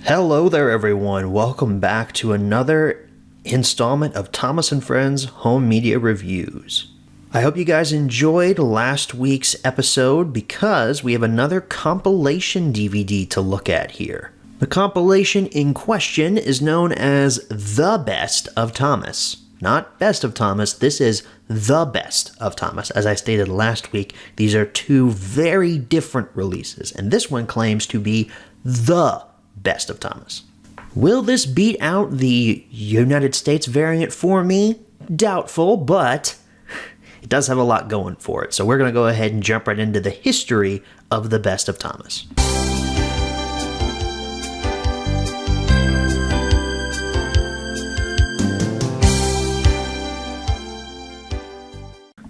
Hello there everyone, welcome back to another installment of Thomas & Friends Home Media Reviews. I hope you guys enjoyed last week's episode because we have another compilation DVD to look at here. The compilation in question is known as The Best of Thomas. Not Best of Thomas, this is The Best of Thomas. As I stated last week, these are two very different releases, and this one claims to be The Best of Thomas. Will this beat out the United States variant for me? Doubtful, but it does have a lot going for it. So we're going to go ahead and jump right into the history of The Best of Thomas.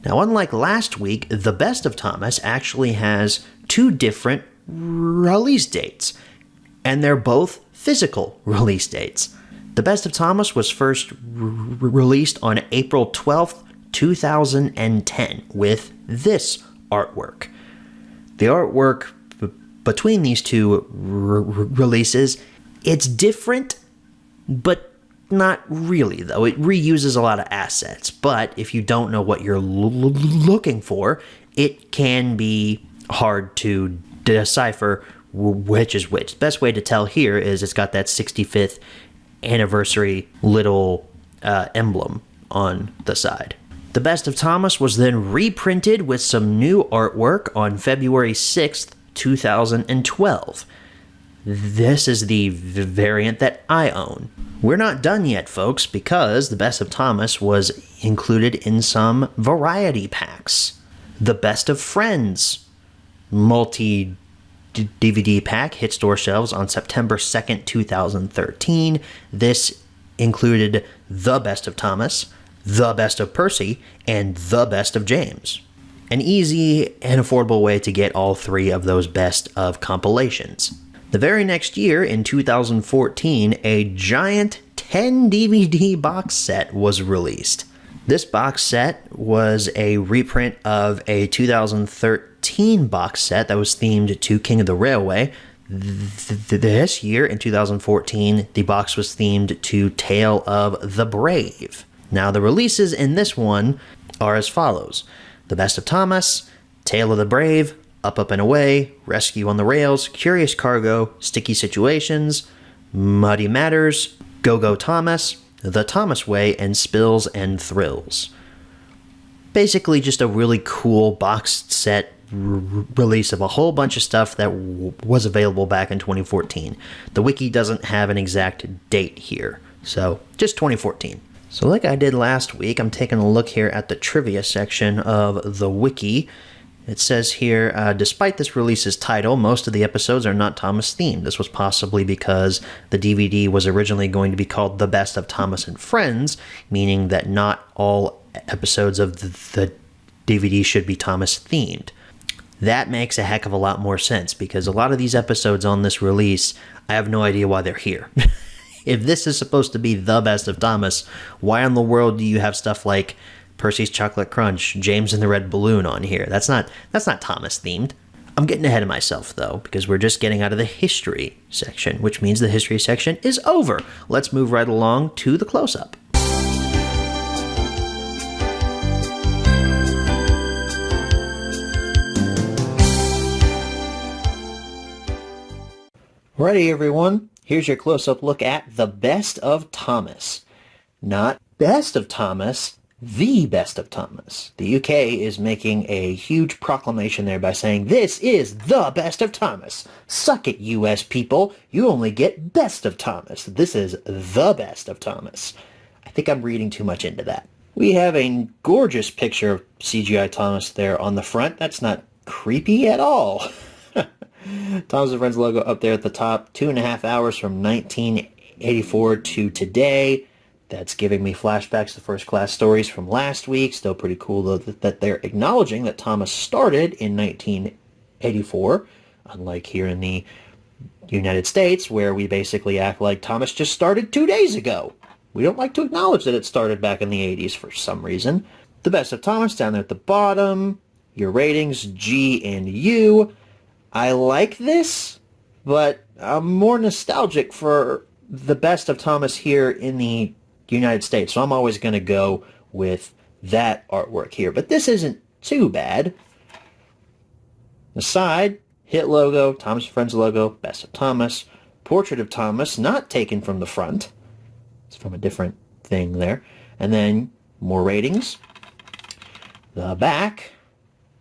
Now, unlike last week, The Best of Thomas actually has two different release dates, and they're both physical release dates. The Best of Thomas was first released on April 12th, 2010 with this artwork. The artwork between these two releases, it's different, but not really, though. It reuses a lot of assets, but if you don't know what you're looking for, it can be hard to decipher which is which. The best way to tell here is it's got that 65th anniversary little emblem on the side. The Best of Thomas was then reprinted with some new artwork on February 6th, 2012. This is the variant that I own. We're not done yet, folks, because The Best of Thomas was included in some variety packs. The Best of Friends multi-DVD pack hit store shelves on September 2nd, 2013. This included The Best of Thomas, The Best of Percy, and The Best of James. An easy and affordable way to get all three of those best of compilations. The very next year, in 2014, a giant 10 DVD box set was released. This box set was a reprint of a 2013 box set that was themed to King of the Railway. This year, in 2014, the box was themed to Tale of the Brave. Now, the releases in this one are as follows: The Best of Thomas, Tale of the Brave, Up, Up, and Away, Rescue on the Rails, Curious Cargo, Sticky Situations, Muddy Matters, Go Go Thomas, The Thomas Way, and Spills and Thrills. Basically just a really cool box set release of a whole bunch of stuff that was available back in 2014. The wiki doesn't have an exact date here, so just 2014. So like I did last week, I'm taking a look here at the trivia section of the wiki. It says here, despite this release's title, most of the episodes are not Thomas themed. This was possibly because the DVD was originally going to be called The Best of Thomas and Friends, meaning that not all episodes of the DVD should be Thomas themed. That makes a heck of a lot more sense, because a lot of these episodes on this release, I have no idea why they're here. If this is supposed to be The Best of Thomas, why in the world do you have stuff like Percy's Chocolate Crunch, James and the Red Balloon on here? That's not Thomas themed. I'm getting ahead of myself though, because we're just getting out of the history section, which means the history section is over. Let's move right along to the close-up. Alrighty everyone, here's your close-up look at The Best of Thomas. Not Best of Thomas, The Best of Thomas. The UK is making a huge proclamation there by saying, this is The Best of Thomas. Suck it, US people. You only get Best of Thomas. This is The Best of Thomas. I think I'm reading too much into that. We have a gorgeous picture of CGI Thomas there on the front. That's not creepy at all. Thomas and Friends logo up there at the top. 2.5 hours from 1984 to today. That's giving me flashbacks to First Class Stories from last week. Still pretty cool, though, that they're acknowledging that Thomas started in 1984, unlike here in the United States, where we basically act like Thomas just started 2 days ago. We don't like to acknowledge that it started back in the 80s for some reason. The Best of Thomas down there at the bottom. Your ratings, G and U. I like this, but I'm more nostalgic for the Best of Thomas here in the United States, so I'm always going to go with that artwork here. But this isn't too bad. The side, hit logo, Thomas & Friends logo, Best of Thomas, portrait of Thomas, not taken from the front. It's from a different thing there. And then more ratings. The back,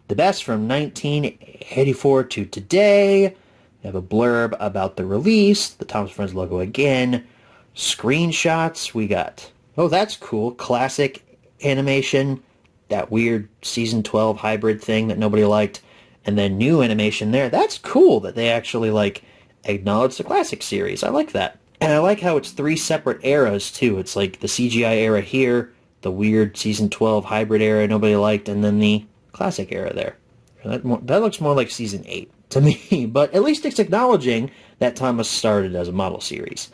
the best from 1984 to today. We have a blurb about the release, the Thomas & Friends logo again. Screenshots, we got, oh, that's cool, classic animation, that weird season 12 hybrid thing that nobody liked. And then new animation there. That's cool that they actually, like, acknowledge the classic series. I like that. And I like how it's 3 separate eras, too. It's like the CGI era here, the weird season 12 hybrid era nobody liked, and then the classic era there. That looks more like season 8 to me. But at least it's acknowledging that Thomas started as a model series.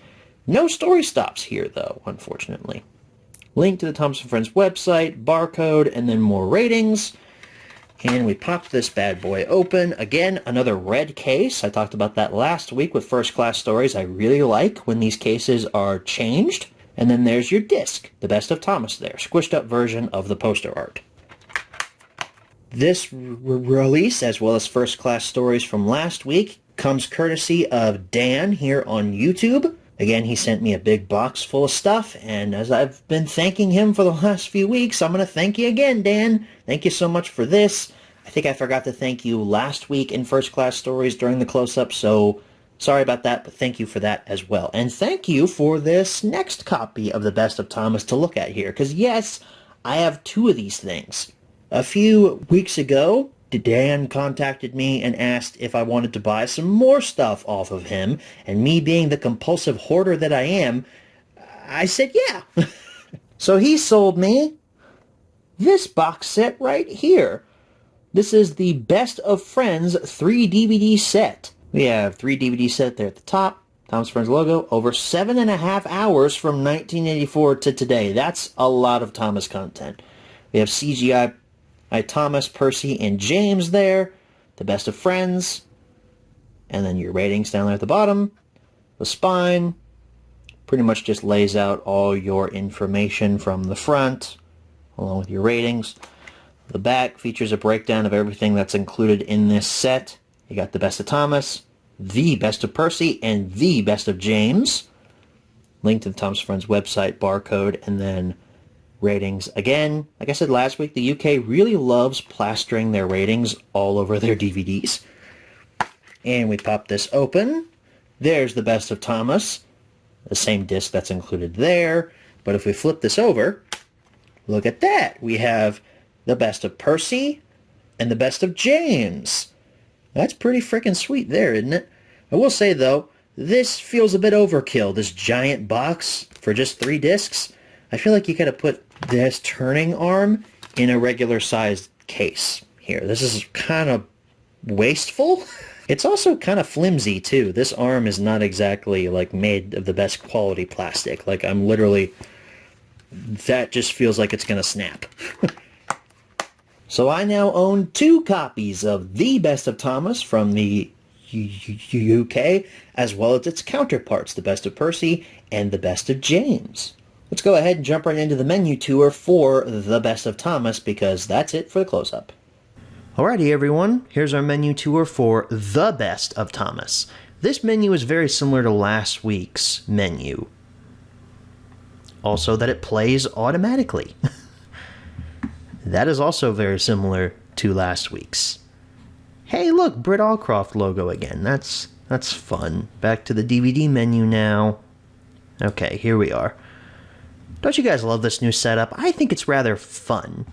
No story stops here, though, unfortunately. Link to the Thomas & Friends website, barcode, and then more ratings. And we popped this bad boy open. Again, another red case. I talked about that last week with First Class Stories. I really like when these cases are changed. And then there's your disc, the Best of Thomas there. Squished up version of the poster art. This release, as well as First Class Stories from last week, comes courtesy of Dan here on YouTube. Again, he sent me a big box full of stuff, and as I've been thanking him for the last few weeks, I'm going to thank you again, Dan. Thank you so much for this. I think I forgot to thank you last week in First Class Stories during the close-up, so sorry about that, but thank you for that as well. And thank you for this next copy of the Best of Thomas to look at here, because yes, I have 2 of these things. A few weeks ago, Dan contacted me and asked if I wanted to buy some more stuff off of him, and me being the compulsive hoarder that I am, I said yeah. So he sold me this box set right here. This is the Best of Friends 3 DVD set. We have 3 DVD set there at the top, Thomas Friends logo, over 7.5 hours from 1984 to today. That's a lot of Thomas content. We have CGI Thomas, Percy, and James there, the Best of Friends, and then your ratings down there at the bottom. The spine pretty much just lays out all your information from the front, along with your ratings. The back features a breakdown of everything that's included in this set. You got the Best of Thomas, the Best of Percy, and the Best of James. Link to the Thomas Friends website, barcode, and then ratings. Again, like I said last week, the UK really loves plastering their ratings all over their DVDs. And we pop this open. There's the Best of Thomas, the same disc that's included there. But if we flip this over, look at that. We have the Best of Percy and the Best of James. That's pretty freaking sweet there, isn't it? I will say, though, this feels a bit overkill, this giant box for just 3 discs. I feel like you could have put this turning arm in a regular sized case here. This is kind of wasteful. It's also kind of flimsy too. This arm is not exactly like made of the best quality plastic. Like I'm literally, that just feels like it's gonna snap. So I now own 2 copies of the Best of Thomas from the UK, as well as its counterparts, the Best of Percy and the Best of James. Let's go ahead and jump right into the menu tour for the Best of Thomas, because that's it for the close-up. Alrighty everyone, here's our menu tour for the Best of Thomas. This menu is very similar to last week's menu. Also that it plays automatically. That is also very similar to last week's. Hey look, Britt Allcroft logo again. That's fun. Back to the DVD menu now. Okay, here we are. Don't you guys love this new setup? I think it's rather fun.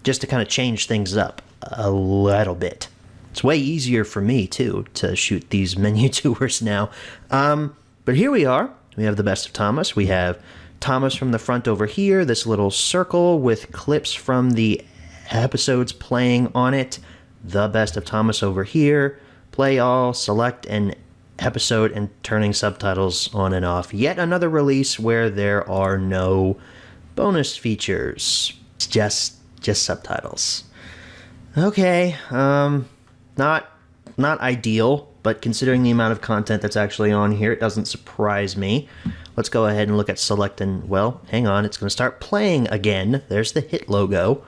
Just to kind of change things up a little bit. It's way easier for me, too, to shoot these menu tours now. But here we are. We have the Best of Thomas. We have Thomas from the front over here. This little circle with clips from the episodes playing on it. The Best of Thomas over here. Play all, select an episode, and turning subtitles on and off. Yet another release where there are no bonus features. It's just subtitles. Okay, not ideal, but considering the amount of content that's actually on here, it doesn't surprise me. Let's go ahead and look at select and, well, hang on, it's going to start playing again. There's the hit logo.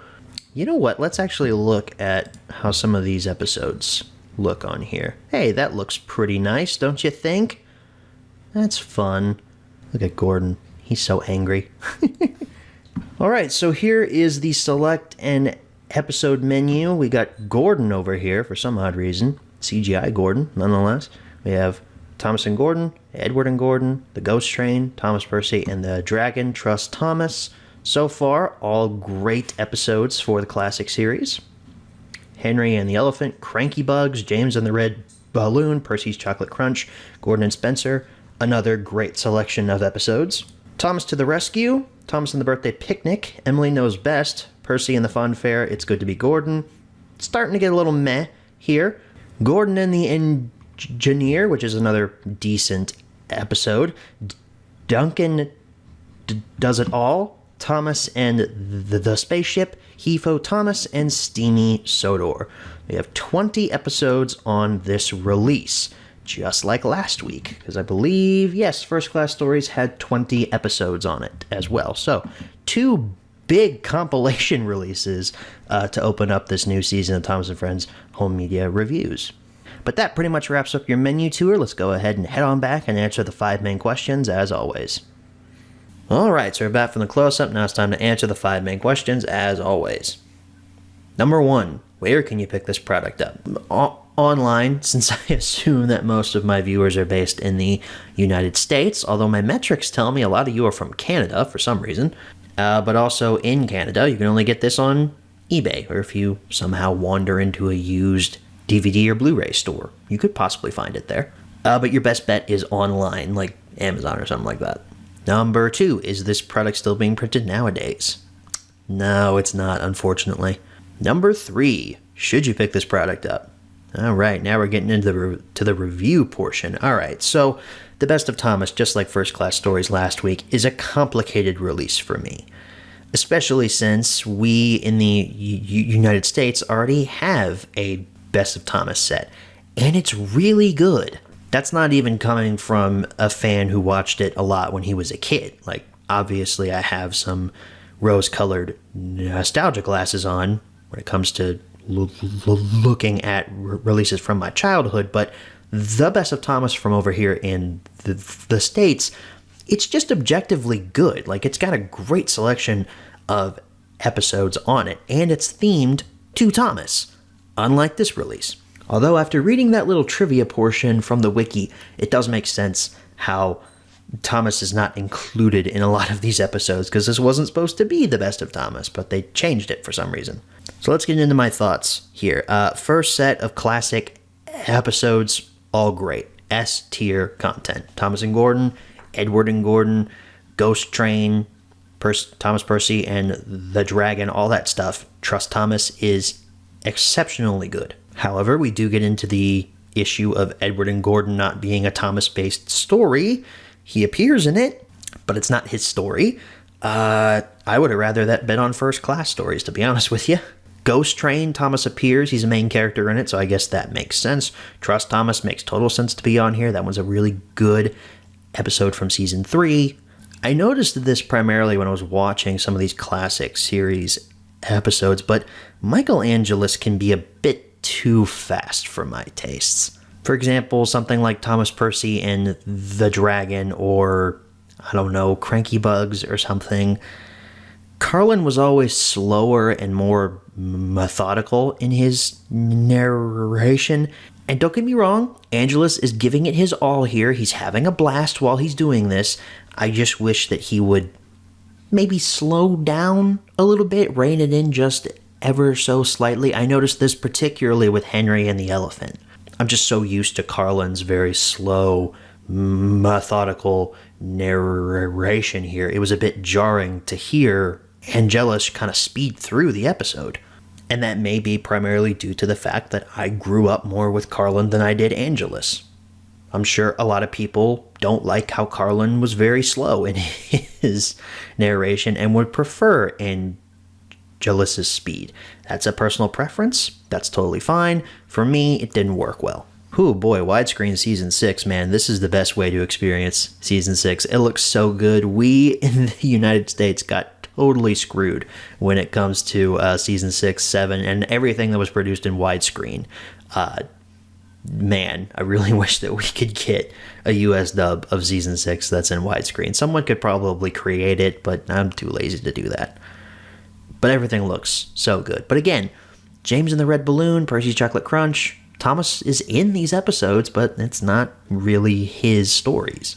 You know what? Let's actually look at how some of these episodes look on here. Hey, that looks pretty nice, don't you think? That's fun. Look at Gordon. He's so angry. Alright, so here is the select and episode menu. We got Gordon over here for some odd reason. CGI Gordon, nonetheless. We have Thomas and Gordon, Edward and Gordon, the Ghost Train, Thomas Percy, and the Dragon, Trust Thomas. So far, all great episodes for the classic series. Henry and the Elephant, Cranky Bugs, James and the Red Balloon, Percy's Chocolate Crunch, Gordon and Spencer. Another great selection of episodes. Thomas to the Rescue, Thomas and the Birthday Picnic, Emily Knows Best, Percy and the Fun Fair, It's Good to Be Gordon. Starting to get a little meh here. Gordon and the Engineer, which is another decent episode. Duncan Does It All, Thomas and the Spaceship, Hefo Thomas, and Steamy Sodor. We have 20 episodes on this release, just like last week, because I believe, yes, First Class Stories had 20 episodes on it as well. So, 2 big compilation releases to open up this new season of Thomas & Friends Home Media Reviews. But that pretty much wraps up your menu tour. Let's go ahead and head on back and answer the 5 main questions as always. Alright, so we're back from the close-up. Now it's time to answer the 5 main questions as always. Number 1, where can you pick this product up? Online, since I assume that most of my viewers are based in the United States, although my metrics tell me a lot of you are from Canada for some reason. But also in Canada, you can only get this on eBay, or if you somehow wander into a used DVD or Blu-ray store, you could possibly find it there. But your best bet is online, like Amazon or something like that. Number 2, is this product still being printed nowadays? No, it's not, unfortunately. Number 3, should you pick this product up? Alright, now we're getting into the review portion. Alright, so The Best of Thomas, just like First Class Stories last week, is a complicated release for me. Especially since we in the United States already have a Best of Thomas set. And it's really good. That's not even coming from a fan who watched it a lot when he was a kid. Like, obviously I have some rose-colored nostalgia glasses on when it comes to looking at releases from my childhood, but The Best of Thomas from over here in the States, it's just objectively good. Like, it's got a great selection of episodes on it, and it's themed to Thomas, unlike this release. Although after reading that little trivia portion from the wiki, it does make sense how Thomas is not included in a lot of these episodes, because this wasn't supposed to be The Best of Thomas, but they changed it for some reason. So let's get into my thoughts here. First set of classic episodes, all great. S-tier content. Thomas and Gordon, Edward and Gordon, Ghost Train, Thomas Percy, and the Dragon, all that stuff. Trust Thomas is exceptionally good. However, we do get into the issue of Edward and Gordon not being a Thomas-based story. He appears in it, but it's not his story. I would have rather that been on First Class Stories, to be honest with you. Ghost Train, Thomas appears. He's a main character in it, so I guess that makes sense. Trust Thomas makes total sense to be on here. That was a really good episode from Season 3. I noticed this primarily when I was watching some of these classic series episodes, but Michael Angelis can be a bit too fast for my tastes. For example, something like Thomas Percy and the Dragon, or, I don't know, Cranky Bugs or something. Carlin was always slower and more methodical in his narration. And don't get me wrong, Angelis is giving it his all here. He's having a blast while he's doing this. I just wish that he would maybe slow down a little bit, rein it in just ever so slightly. I noticed this particularly with Henry and the Elephant. I'm just so used to Carlin's very slow, methodical narration here. It was a bit jarring to hear Angelis kind of speed through the episode. And that may be primarily due to the fact that I grew up more with Carlin than I did Angelis. I'm sure a lot of people don't like how Carlin was very slow in his narration and would prefer Angelis's speed. That's a personal preference. That's totally fine. For me, it didn't work well. Oh boy, widescreen season 6, man, this is the best way to experience season 6. It looks so good. We in the United States got totally screwed when it comes to season 6, 7, and everything that was produced in widescreen. Man, I really wish that we could get a US dub of season 6 that's in widescreen. Someone could probably create it, but I'm too lazy to do that. But everything looks so good. But again, James and the Red Balloon, Percy's Chocolate Crunch, Thomas is in these episodes, but it's not really his stories.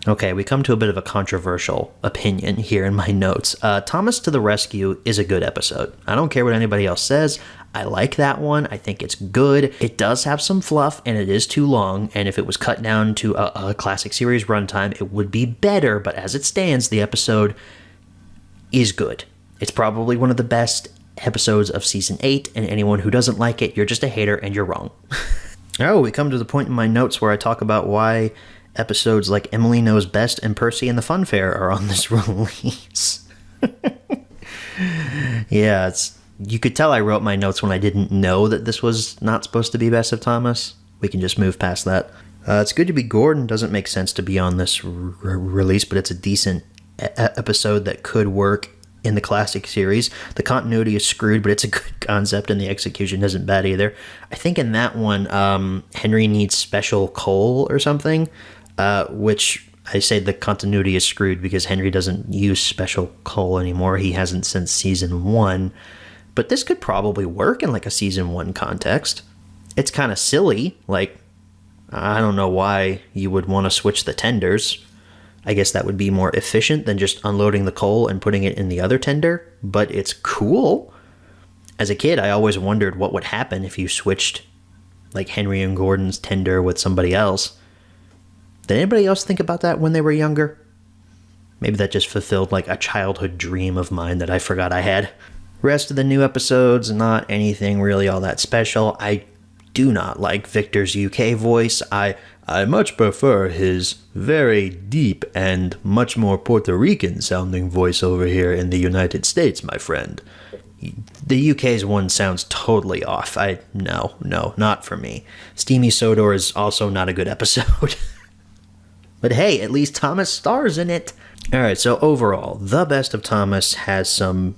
Okay, we come to a bit of a controversial opinion here in my notes. Thomas to the Rescue is a good episode. I don't care what anybody else says. I like that one. I think it's good. It does have some fluff, and it is too long, and if it was cut down to a classic series runtime, it would be better, but as it stands, the episode is good. It's probably one of the best episodes of season 8, and anyone who doesn't like it, you're just a hater and you're wrong. Oh, we come to the point in my notes where I talk about why episodes like Emily Knows Best and Percy and the Funfair are on this release. Yeah, you could tell I wrote my notes when I didn't know that this was not supposed to be Best of Thomas. We can just move past that. It's Good to Be Gordon doesn't make sense to be on this release, but it's a decent episode that could work in the classic series. The continuity is screwed, but it's a good concept, and the execution isn't bad either. I think in that one, Henry needs special coal or something, which I say the continuity is screwed because Henry doesn't use special coal anymore. He hasn't since season 1. But this could probably work in like a season 1 context. It's kind of silly. Like, I don't know why you would want to switch the tenders. I guess that would be more efficient than just unloading the coal and putting it in the other tender, but it's cool. As a kid, I always wondered what would happen if you switched like Henry and Gordon's tender with somebody else. Did anybody else think about that when they were younger? Maybe that just fulfilled like a childhood dream of mine that I forgot I had. Rest of the new episodes, not anything really all that special. I do not like Victor's UK voice. I much prefer his very deep and much more Puerto Rican sounding voice over here in the United States, my friend. The UK's one sounds totally off. No, not for me. Steamy Sodor is also not a good episode. But hey, at least Thomas stars in it. Alright, so overall, The Best of Thomas has some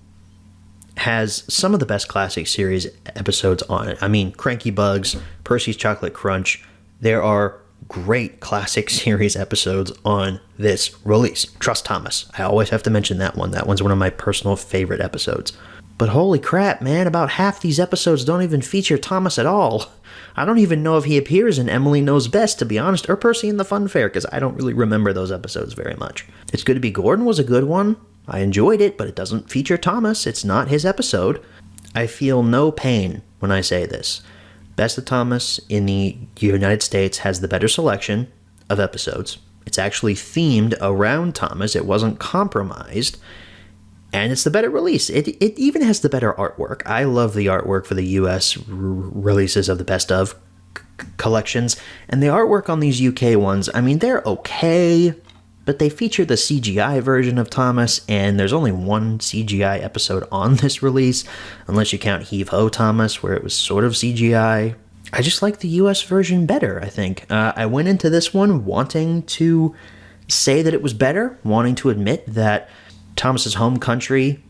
of the best classic series episodes on it. I mean, Cranky Bugs, Percy's Chocolate Crunch, there are great classic series episodes on this release. Trust Thomas. I always have to mention that one. That one's one of my personal favorite episodes. But holy crap, man, about half these episodes don't even feature Thomas at all. I don't even know if he appears in Emily Knows Best, to be honest, or Percy and the Funfair, because I don't really remember those episodes very much. It's Good to Be Gordon was a good one. I enjoyed it, but it doesn't feature Thomas. It's not his episode. I feel no pain when I say this. Best of Thomas in the United States has the better selection of episodes. It's actually themed around Thomas. It wasn't compromised. And it's the better release. It even has the better artwork. I love the artwork for the US releases of the Best of collections. And the artwork on these UK ones, I mean, they're okay, but they feature the CGI version of Thomas, and there's only one CGI episode on this release, unless you count Heave Ho Thomas, where it was sort of CGI. I just like the US version better, I think. I went into this one wanting to say that it was better, wanting to admit that Thomas's home country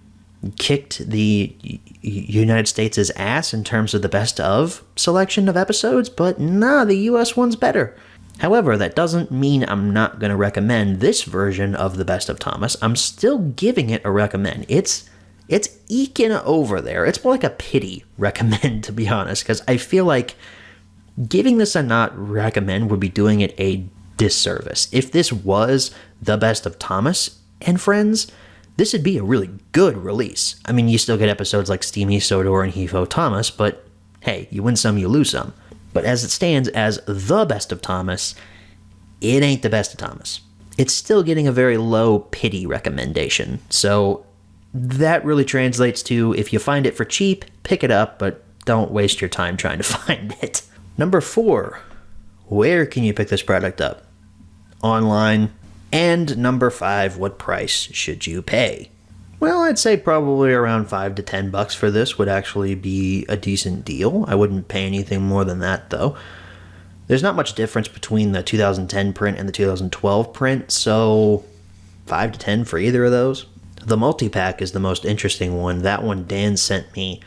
kicked the United States' ass in terms of the best of selection of episodes, but nah, the US one's better. However, that doesn't mean I'm not going to recommend this version of the Best of Thomas. I'm still giving it a recommend. It's eking over there. It's more like a pity recommend, to be honest, because I feel like giving this a not recommend would be doing it a disservice. If this was the Best of Thomas and Friends, this would be a really good release. I mean, you still get episodes like Steamy Sodor and Heave Ho Thomas, but hey, you win some, you lose some. But as it stands as the Best of Thomas, it ain't the Best of Thomas. It's still getting a very low pity recommendation. So that really translates to, if you find it for cheap, pick it up, but don't waste your time trying to find it. Number 4, where can you pick this product up? Online. And number 5, what price should you pay? Well, I'd say probably around $5 to $10 for this would actually be a decent deal. I wouldn't pay anything more than that, though. There's not much difference between the 2010 print and the 2012 print, so 5 to 10 for either of those. The multi-pack is the most interesting one. That one Dan sent me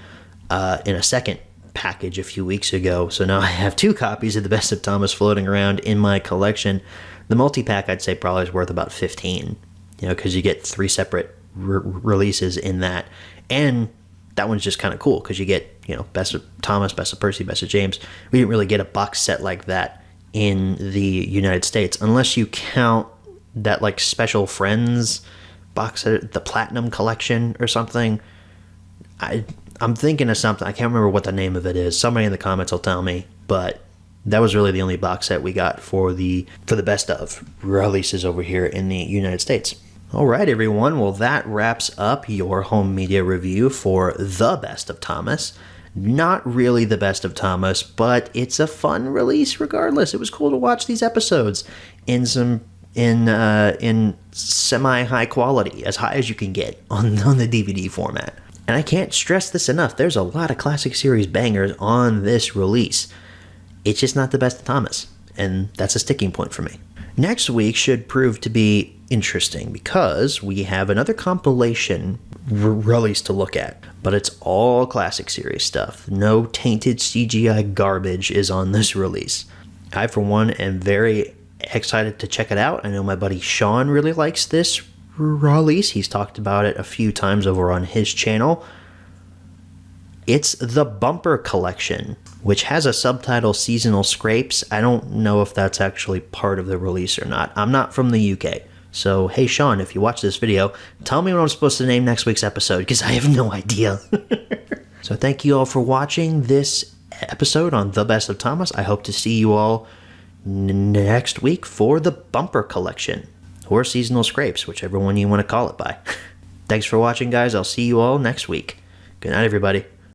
in a second package a few weeks ago, so now I have 2 copies of The Best of Thomas floating around in my collection. The multi-pack I'd say probably is worth about 15, because you get 3 separate releases in that, and that one's just kind of cool because you get, Best of Thomas, Best of Percy, Best of James. We didn't really get a box set like that in the United States, unless you count that like Special Friends box set, the Platinum Collection or something. I'm thinking of something. I can't remember what the name of it is. Somebody in the comments will tell me, but that was really the only box set we got for the Best of releases over here in the United States. All right, everyone. Well, that wraps up your home media review for The Best of Thomas. Not really The Best of Thomas, but it's a fun release regardless. It was cool to watch these episodes in semi-high quality, as high as you can get on the DVD format. And I can't stress this enough. There's a lot of classic series bangers on this release. It's just not The Best of Thomas, and that's a sticking point for me. Next week should prove to be interesting because we have another compilation release to look at, but it's all classic series stuff. No tainted CGI garbage is on this release. I, for one, am very excited to check it out. I know my buddy Sean really likes this release. He's talked about it a few times over on his channel. It's the Bumper Collection, which has a subtitle, Seasonal Scrapes. I don't know if that's actually part of the release or not. I'm not from the UK. So, hey, Sean, if you watch this video, tell me what I'm supposed to name next week's episode, because I have no idea. So thank you all for watching this episode on The Best of Thomas. I hope to see you all next week for the Bumper Collection, or Seasonal Scrapes, whichever one you want to call it by. Thanks for watching, guys. I'll see you all next week. Good night, everybody.